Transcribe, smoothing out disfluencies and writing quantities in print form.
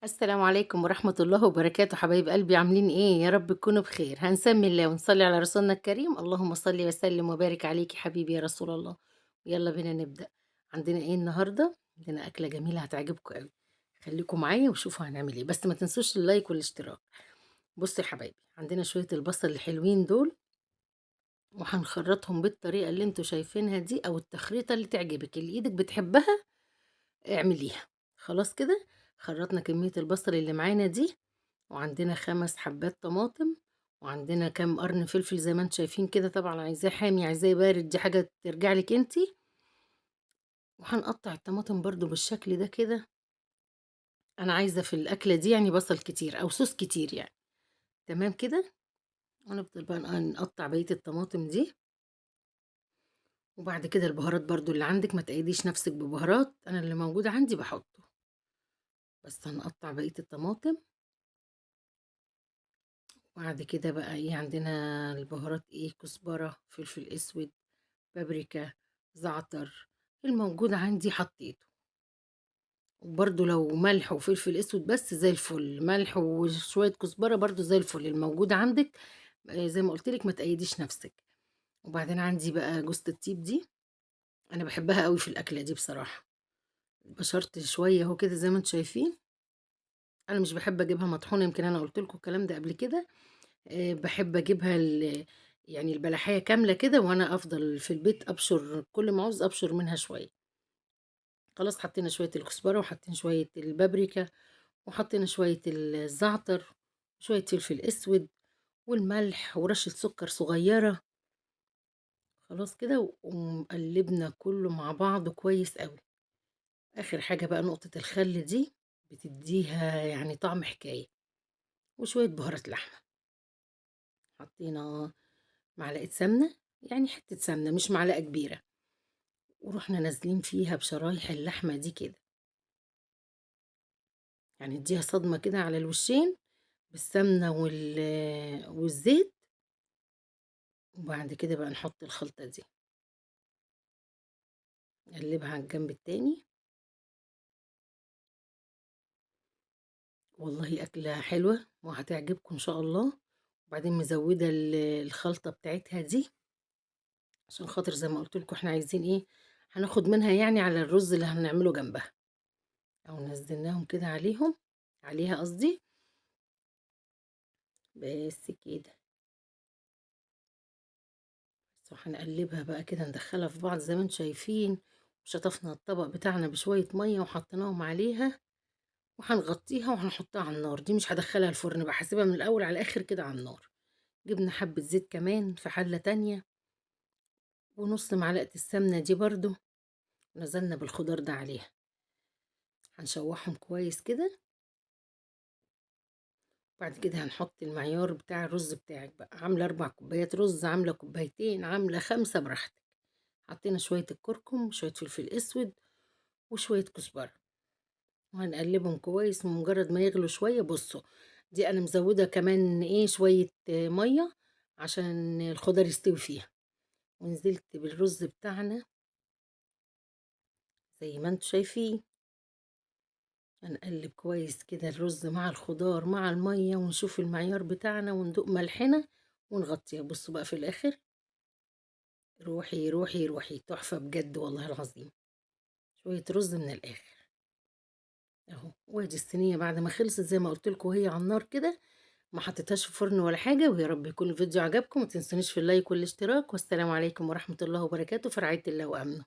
السلام عليكم ورحمة الله وبركاته، حبايب قلبي عاملين إيه؟ يا رب تكونوا بخير. هنسمي الله ونصلي على رسولنا الكريم. اللهم صل وسلم وبارك عليك يا حبيبي يا رسول الله. ويلا بينا نبدأ. عندنا إيه النهاردة؟ عندنا أكلة جميلة هتعجبكم قوي. خليكم معايا وشوفوا هنعمل إيه، بس ما تنسوش اللايك والاشتراك. بصوا يا حبايبي، عندنا شوية البصل الحلوين دول، وهنخرطهم بالطريقة اللي انتوا شايفينها دي، أو التخريطة اللي تعجبك اللي إيدك بتحبها اعمليها. خلاص كده، خرطنا كمية البصل اللي معانا دي، وعندنا 5 حبات طماطم، وعندنا كام قرن فلفل زي ما انتم شايفين كده. طبعًا عايزاه حامي عايزاه بارد دي حاجة ترجع لِك أنتِ. وهنقطّع الطماطم برضه بالشكل ده كده. أنا عايزة في الأكلة دي يعني بصل كتير أو صوص كتير يعني، تمام كده. ونفضل بقى نقطّع بقية الطماطم دي. وبعد كده البهارات برضه اللي عندِك ما تقيديش نفسِك ببهارات، أنا اللي موجود عندي باحطه. بس هنقطّع بقية الطماطم. وبعد كده بقى إيه، عندنا البهارات إيه، كزبرة، فلفل أسود، بابريكا، زعتر، الموجود عندي حطيته. وبرضه لو ملح وفلفل اسود بس زي الفل، ملح وشوية كزبرة برضه زي الفل، الموجود عندك. زي ما قلت لك ما تقيديش نفسك. وبعدين عندي بقى جوزة الطيب دي، انا بحبها قوي في الاكله دي بصراحه. بشرت شويه اهو كده زي ما انتم شايفين. انا مش بحب اجيبها مطحونه، يمكن انا قلت لكم الكلام ده قبل كده. بحب اجيبها يعني البلحيه كامله كده، وانا افضل في البيت ابشر كل ما عاوز ابشر منها شويه. خلاص حطينا شوية الكزبرة وحطينا شوية البابريكا، وحطينا شوية الزعتر، وشوية فلفل اسود، والملح ورشة سكر صغيرة. خلاص كده وقلبنا كله مع بعض كويس قوي. اخر حاجة بقى نقطة الخل دي، بتديها يعني طعم حكاية. وشوية بهارات لحمة. حطينا معلقة سمنة، يعني حتة سمنة مش معلقة كبيرة. ورحنا نازلين فيها بشرايح اللحمة دي كده، يعني اديها صدمة كده على الوشين بالسمنة والزيت. وبعد كده بقى نحط الخلطة دي، نقلبها على الجنب التاني. والله أكلة حلوة وهتعجبكم إن شاء الله. وبعدين مزودة الخلطة بتاعتها دي، عشان خاطر زي ما قلت لكم احنا عايزين ايه، هناخد منها يعني على الرز اللي هنعمله جنبها، او نزلناهم كده عليهم، عليها قصدي. بس كده. بس وهنقلبها بقى كده، ندخلها في بعض زي ما انتم شايفين. وشطفنا الطبق بتاعنا بشوية مية وحطيناهم عليها، وهنغطيها وهنحطها على النار. دي مش هدخلها الفرن بقى، هسيبها من الاول على الاخر كده على النار. جبنا حبة زيت كمان في حلة تانية، ونص معلقة السمنة دي برضو، نزلنا بالخضار ده عليها. هنشوحهم كويس كده. بعد كده هنحط المعيار بتاع الرز بتاعك بقى، عاملة 4 كوبايات رز، عاملة كوبايتين، عاملة 5 براحتك. حطينا شوية الكركم وشوية فلفل اسود وشوية كزبرة، وهنقلبهم كويس. مجرد ما يغلوا شوية، بصوا دي انا مزودة كمان ايه شوية مية عشان الخضار يستوي فيها. ونزلت بالرز بتاعنا زي ما انتوا شايفين. هنقلب كويس كده الرز مع الخضار مع المية، ونشوف المعيار بتاعنا وندوق ملحنا، ونغطيها. بصوا بقى في الاخر، روحي روحي روحي، تحفة بجد والله العظيم. شوية رز من الاخر اهو. وادي الصينية بعد ما خلصت زي ما قلت لكم، وهي على النار كده، ما حطيتهاش في فرن ولا حاجة. ويا رب يكون الفيديو عجبكم، ما تنسونيش في اللايك والاشتراك. والسلام عليكم ورحمة الله وبركاته، في رعاية الله وأمنه.